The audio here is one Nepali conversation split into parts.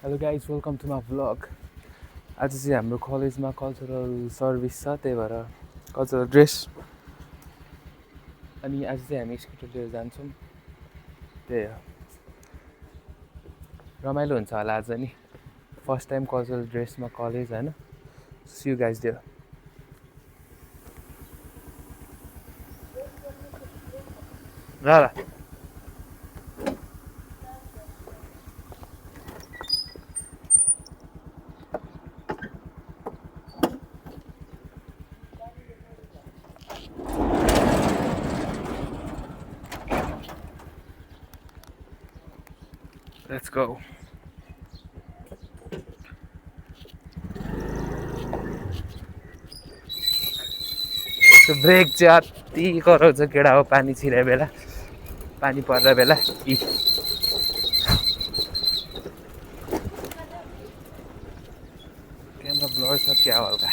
Hello guys welcome to my vlog. आज चाहिँ हाम्रो कलेजमा कल्चरल सर्भिस छ, त्यही भएर कल्चरल ड्रेस। अनि आज चाहिँ हामी स्कुटर लिएर जान्छौँ, त्यही हो। रमाइलो हुन्छ होला आज नि, फर्स्ट टाइम कल्चरल ड्रेसमा कलेज होइन। See you guys there. ल लेट्स गो। ब्रेक चाहिँ अति कराउँछ केटा हो, पानी छिरेको बेला, पानी पर्ने बेला। क्यामेरा ब्लर छ क्या हल्का।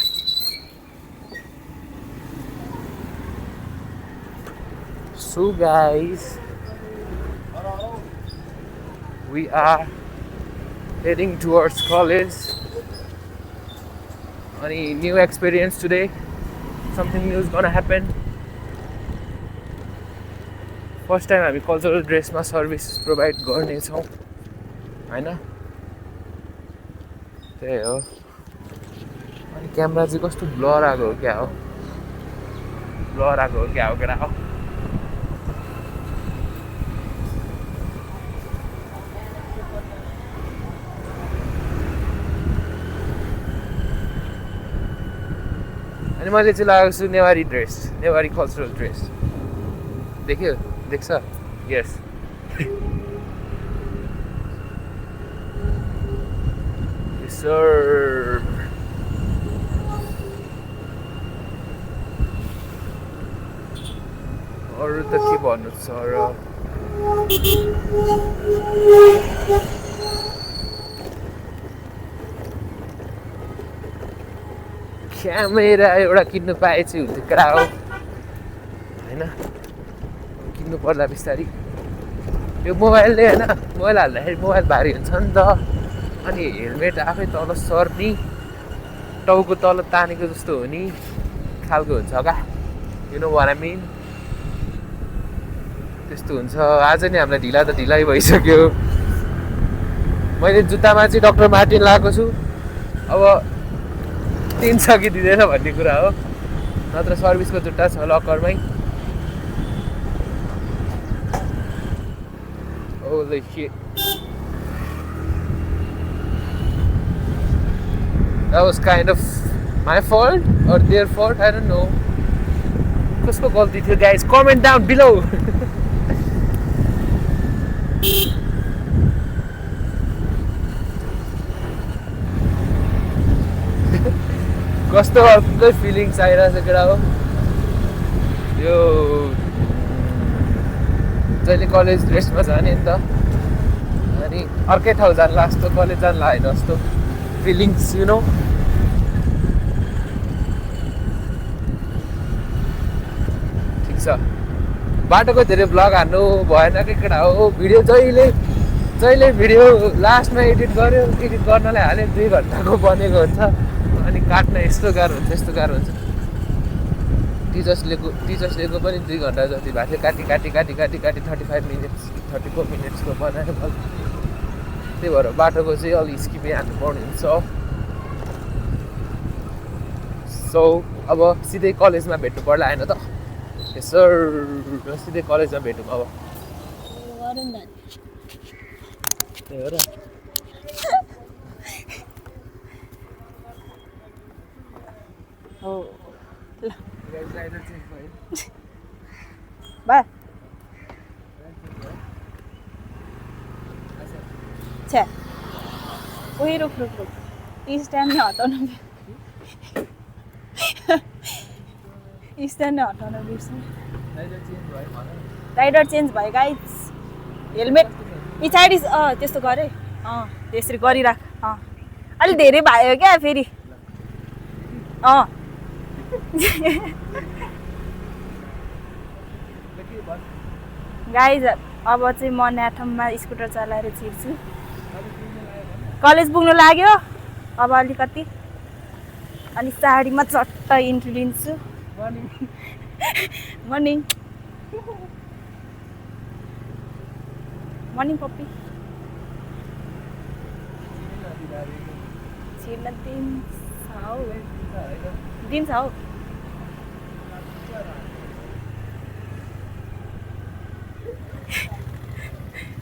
So guys, we are heading towards college. Any new experience today? Something new is gonna happen. First time हामी कल्चरल ड्रेसमा सर्भिस प्रोभाइड गर्नेछौँ होइन, त्यही हो। अनि क्यामेरा चाहिँ कस्तो ब्लर आएको हो क्या हो, ब्लर आएको हो क्या हो केटा हो। अनि मैले चाहिँ लगाएको छु Newari dress, Newari cultural dress. देख्यो, देख्छ? यस। सर अरू त के भन्नु छ र। क्यामेरा एउटा किन्नु पाए चाहिँ हुन्थ्यो केटा हो होइन, किन्नु पर्ला बिस्तारी। यो मोबाइलले होइन, मोबाइल हाल्दाखेरि मोबाइल भारी हुन्छ नि त, अनि हेलमेट आफै तल सर्ने, टाउको तल तानेको जस्तो हो नि खालको हुन्छ क्या, you know what I mean. त्यस्तो हुन्छ। आज नि हामीलाई ढिला त ढिलै भइसक्यो। मैले जुत्तामा चाहिँ डक्टर मार्टिन लगाएको छु, अब दिन्छ कि दिँदैन भन्ने कुरा हो, नत्र सर्भिसको जुत्ता छ लकरमै। Holy shit. That was kind of my fault or their fault, I don't know. कसको गल्ती थियो guys? Comment down below. कस्तो अर्कै फिलिङ्स आइरहेछ केटा हो। यो जहिले कलेज ड्रेसमा जाने नि त, अनि अर्कै ठाउँ जान्ला जस्तो, कलेज जान्ला होइन जस्तो फिलिङ्स, यु नो। ठिक छ, बाटोको धेरै भ्लग हान्नु भएन कि केटा हो। भिडियो जहिले भिडियो लास्टमा एडिट गर्नलाई हाल्यो 2 घन्टाको बनेको हुन्छ, अनि काट्न यस्तो गाह्रो हुन्छ, यस्तो गाह्रो हुन्छ। टिचर्स डेको पनि 2 घन्टा जति भएको थियो, काटी 35 मिनट्स 34 मिनट्सको बनायो मैले। त्यही भएर बाटोको चाहिँ अलि स्किपै हान्नु पर्ने हुन्छ। सो अब सिधै कलेजमा भेट्नु पर्ला होइन त। सर सिधै कलेजमा भेटौँ अब। त्यही हो र। हो ल बाय। छ्या उही रुक स्ट्यान्ड नै हटाउनु, स्ट्यान्ड नै हटाउनु बिर्सेँ। राइडर चेन्ज भयो गाइज। हेलमेट पछाडि त्यस्तो गरेँ, त्यसरी गरिराख। अलिक धेरै भयो क्या फेरि। गाइज अब चाहिँ म न्याठममा स्कुटर चलाएर छिर्छु। कलेज पुग्नु लाग्यो अब अलिकति अनि साडीमा चट्ट इन्ट्री लिन्छु मर्निङ मर्निङ पप्पी छिर्न दिन्छ हौ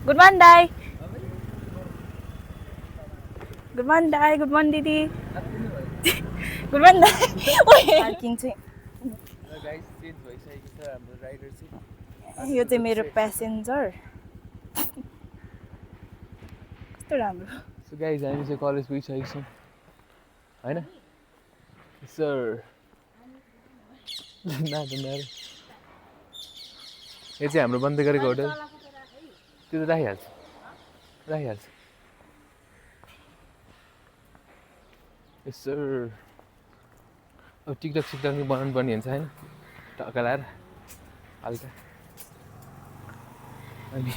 गुड मर्निङ दाई गुड मर्निङ दाई गुड मर्निङ दिदी गुड मर्निङ दाई पार्किङ चाहिँ यो चाहिँ मेरो प्यासेन्जर कस्तो राम्रो सो गाइज हामी चाहिँ कलेज पुगिसकेको छौँ होइन सर यो चाहिँ हाम्रो बन्द गरेको होटल त्यो त राखिहाल्छ सर अब टिकटक सिकटक बनाउनु पर्ने हुन्छ होइन टक्का लाएर हल्का अनि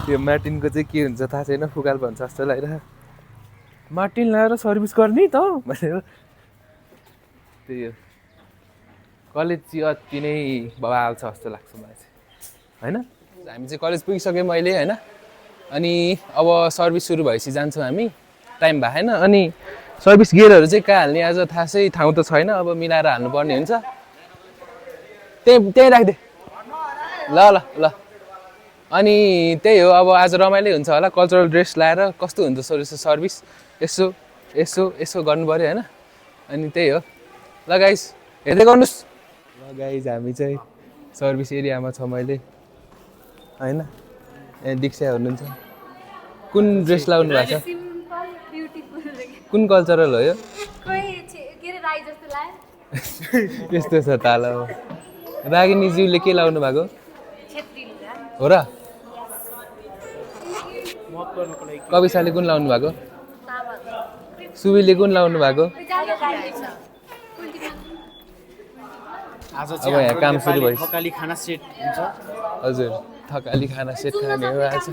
यो मार्टिनको चाहिँ के हुन्छ थाहा छैन फुकाल भन्छ जस्तो लागिरहेको मार्टिन लाएर सर्भिस गर्ने त भनेर त्यही हो कलेज चाहिँ अति नै बवाल छ जस्तो लाग्छ मलाई चाहिँ होइन हामी चाहिँ कलेज पुगिसक्यौँ अहिले होइन अनि अब सर्भिस सुरु भएपछि जान्छौँ हामी टाइम भएन अनि सर्भिस गियरहरू चाहिँ कहाँ हाल्ने आज थाहा चाहिँ ठाउँ त छैन अब मिलाएर हाल्नुपर्ने हुन्छ त्यही राखिदे ल ल ल अनि त्यही हो अब आज रमाइलो हुन्छ होला कल्चरल ड्रेस लाएर कस्तो हुन्छ सर्भिस यसो गर्नु पऱ्यो होइन अनि त्यही हो ल गाइस हेर्दै गर्नुहोस् ल गाइस हामी चाहिँ सर्भिस एरियामा छ मैले होइन दीक्षा हुनुहुन्छ कुन ड्रेस लाउनु भएको छ कुन कल्चरल हो यो यस्तो छ ताल रागिनीज्यूले के लाउनु भएको हो र कविशाले कुन लाउनु भएको सुविले कुन लाउनु भएको अब यहाँ काम सुरु भयो थकाली खाना सेट हुन्छ हजुर थकाली खाना सेट खाने हो आज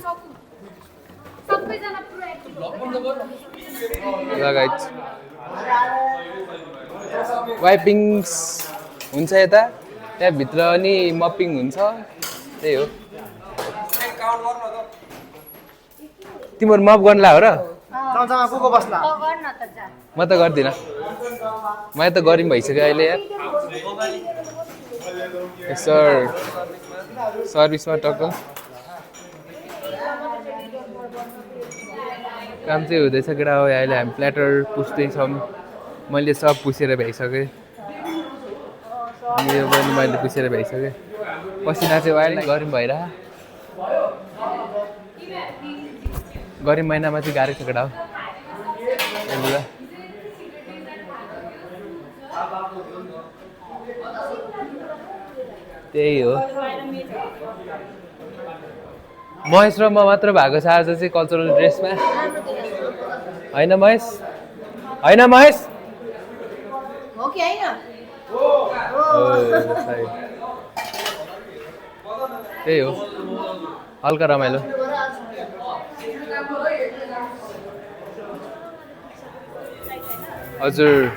लगाइट वाइपिङ्स हुन्छ यता त्यहाँभित्र अनि मपिङ हुन्छ त्यही हो तिम्रो मप गर्नुला हो र म त गर्दिनँ मैले त गरिम भइसक्यो अहिले यार सर सर्भिसमा टक्क काम चाहिँ हुँदैछ केटा हो अहिले हामी प्ल्याटर पुस्दैछौँ मैले सब पुसेर भ्याइसकेँ यो पनि मैले पुसेर भ्याइसकेँ पसिना चाहिँ अहिले गरिम भइरह गरिम महिनामा चाहिँ गाह्रो छ केटा हो त्यही हो महेश र म मात्र भएको छ आज चाहिँ कल्चरल ड्रेसमा होइन महेश त्यही हो हल्का रमाइलो हजुर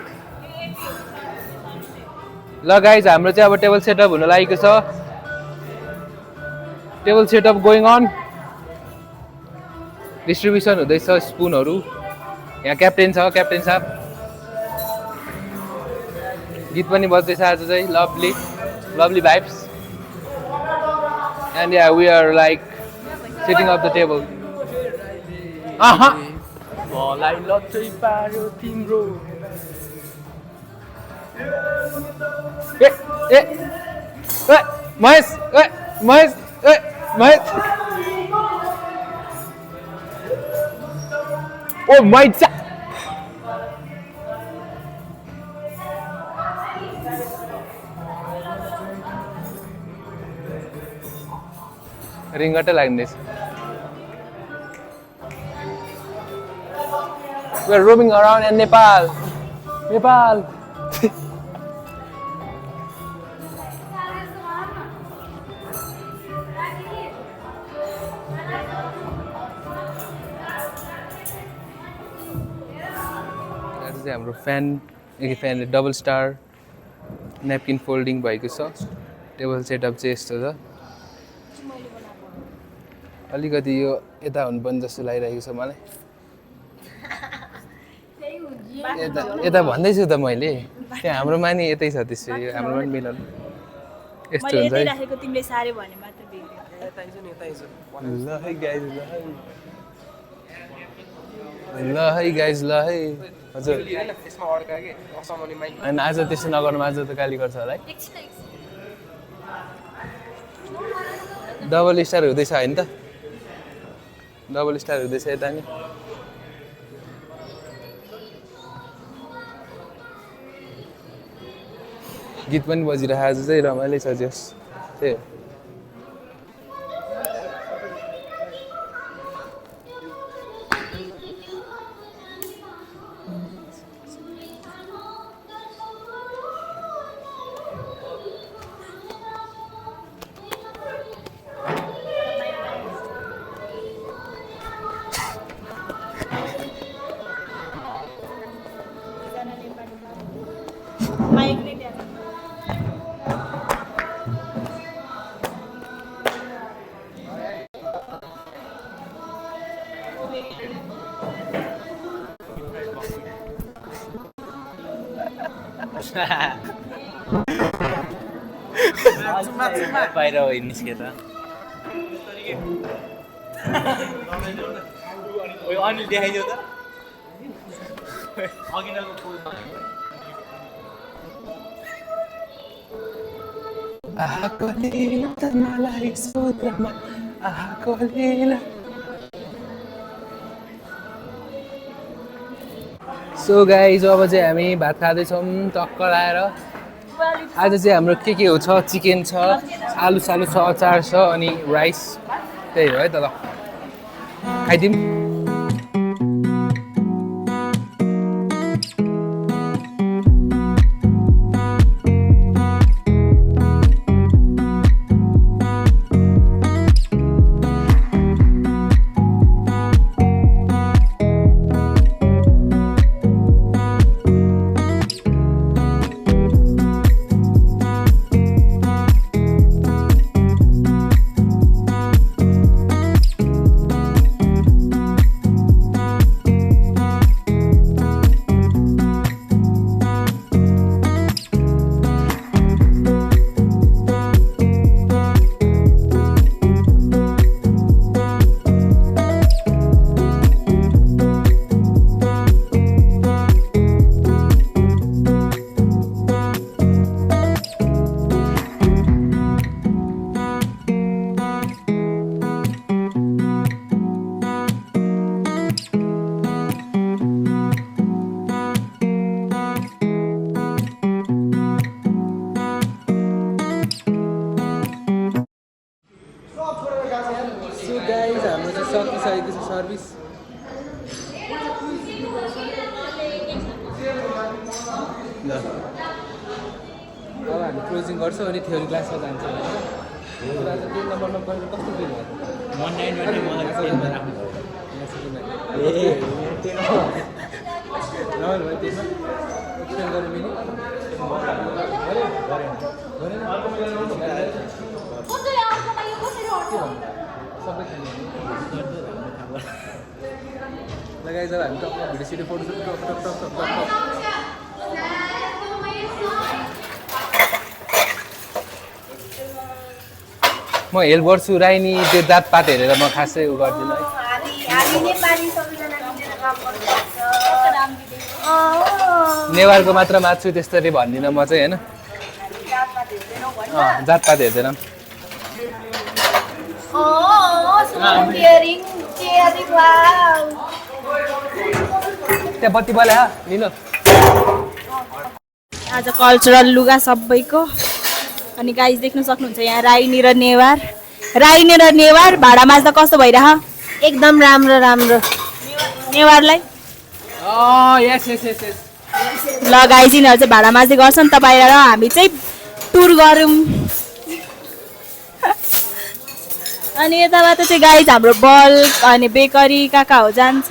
ल गाइज हाम्रो चाहिँ अब टेबल सेटअप हुन लागेको छ table setup going on distribution हुँदैछ स्पुनहरू यहाँ क्याप्टेन छ क्याप्टेन साहब गीत पनि बज्दैछ आज चाहिँ lovely vibes and yeah we are like sitting of the table मलाई लच्चै पार्यो तिम्रो महेश ओ मैचा रिङ्गटै लाग्दैछ We are roaming around in Nepal. चाहिँ हाम्रो फ्यान डबल स्टार न्यापकिन फोल्डिङ भएको छ टेबल सेटअप चाहिँ यस्तो छ अलिकति यो यता हुनुपर्ने जस्तो लागिरहेको छ मलाई यता भन्दैछु त मैले त्यहाँ हाम्रो मानि यतै छ त्यसरी हाम्रो पनि मिलाउनु यस्तो हुन्छ है तिमीले सारे भने मात्र ल है गाइज ल है हजुर होइन आज त्यस्तो नगर्नु आज त गाली गर्छ होला है डबल स्टार हुँदैछ होइन त डबल स्टार हुँदैछ यता नि गीत पनि बजिरहेको आज चाहिँ रमाइलो छ जस त्यही हो बाहिर निस्केर अनिल देखाइदियो त सो गाइज अब चाहिँ हामी भात खाँदैछौँ टक्कर आएर आज चाहिँ हाम्रो के हो छ चिकन छ आलु सालु छ अचार छ अनि राइस त्यही हो है त खाइदिउँ सकिसकेको छ सर्भिस ल अब हामी क्लोजिङ गर्छौँ अनि थ्योरी क्लासमा जान्छौँ होइन आज 3 नम्बरमा पढ्नु कस्तो फिल भयो 190 मलाई पेनमा राख्नु भयो रमाइलो भयो त्यसमा एक्सप्लेन गर्नु मिल्यो सबै लगाइ जब हामी टक्क भिडियो सिडियो फोटो टक म हेल्प गर्छु राइनी त्यो जातपात हेरेर म खासै उ गर्दिनँ नेवारको मात्र मात्छु त्यस्तरी भन्दिनँ म चाहिँ होइन जातपात हेर्दैन त्यहाँ बत्ती बल्या लिनु आज कल्चरल लुगा सबैको अनि गाइस देख्न सक्नुहुन्छ यहाँ राइनी र नेवार भाडा माझ्दा कस्तो भइरह एकदम राम्रो राम्रो नेवारलाई यस ल गाइस यिनीहरू चाहिँ भाडा माझ्दै गर्छन् तपाईँ र हामी चाहिँ टुर गरौँ अनि यताबाट चाहिँ गाइस हाम्रो बल्ब अनि बेकरी कहाँ हो जान्छ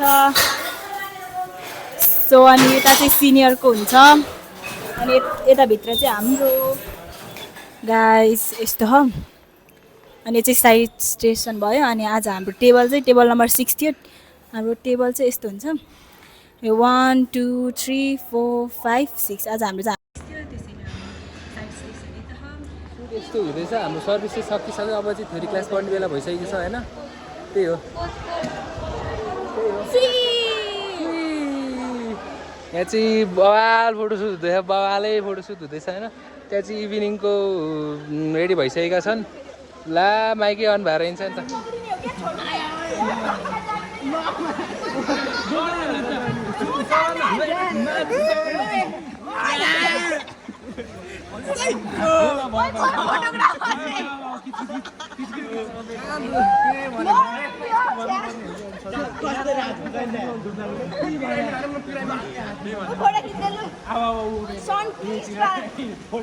सो अनि यता चाहिँ सिनियरको हुन्छ अनि यताभित्र चाहिँ हाम्रो गाइस यस्तो हो अनि चाहिँ साइड स्टेसन भयो अनि आज हाम्रो टेबल नम्बर 6 थियो हाम्रो टेबल चाहिँ यस्तो हुन्छ 1 2 3 4 5 6 आज हाम्रो चाहिँ यस्तो हुँदैछ हाम्रो सर्भिस चाहिँ सकिसक्यो अब चाहिँ थ्योरी क्लास पढ्ने बेला भइसकेको छ होइन त्यही हो यहाँ चाहिँ बवाल फोटोसुट हुँदैछ बवालै फोटोसुट हुँदैछ होइन त्यहाँ चाहिँ इभिनिङको रेडी भइसकेका छन् ला माइकै अन भएर हिँड्छ नि त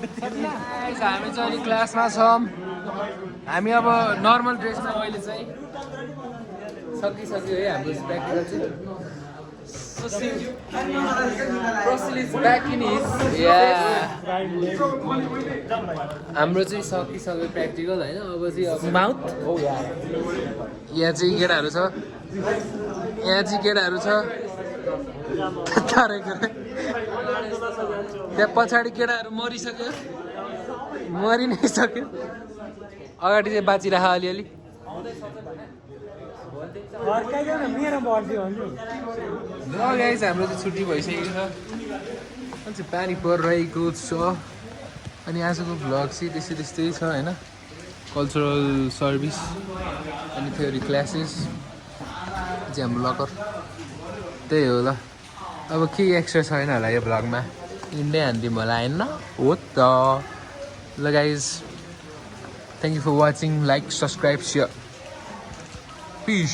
हामी चाहिँ अहिले क्लासमा छौँ हामी अब नर्मल ड्रेसमा अहिले चाहिँ सकिसक्यो है हाम्रो प्र्याक्टिकल चाहिँ हाम्रो चाहिँ सकिसक्यो प्र्याक्टिकल होइन अब चाहिँ अब माउथ यहाँ चाहिँ केटाहरू छ त्यहाँ पछाडि केटाहरू मरिसक्यो मरि नै सक्यो अगाडि चाहिँ बाँचिरह अलिअलि गाइस हाम्रो चाहिँ छुट्टी भइसकेको छ अनि पानी परिरहेको छ अनि आजको भ्लग चाहिँ त्यस्तै छ होइन कल्चरल सर्भिस अनि थ्योरी क्लासेस चाहिँ हाम्रो लकर त्यही हो ल अब केही एक्स्ट्रा छैन होला यो भ्लगमा इन्डै हान्दिउँ होला होइन हो त ल guys thank you for watching like subscribe share piece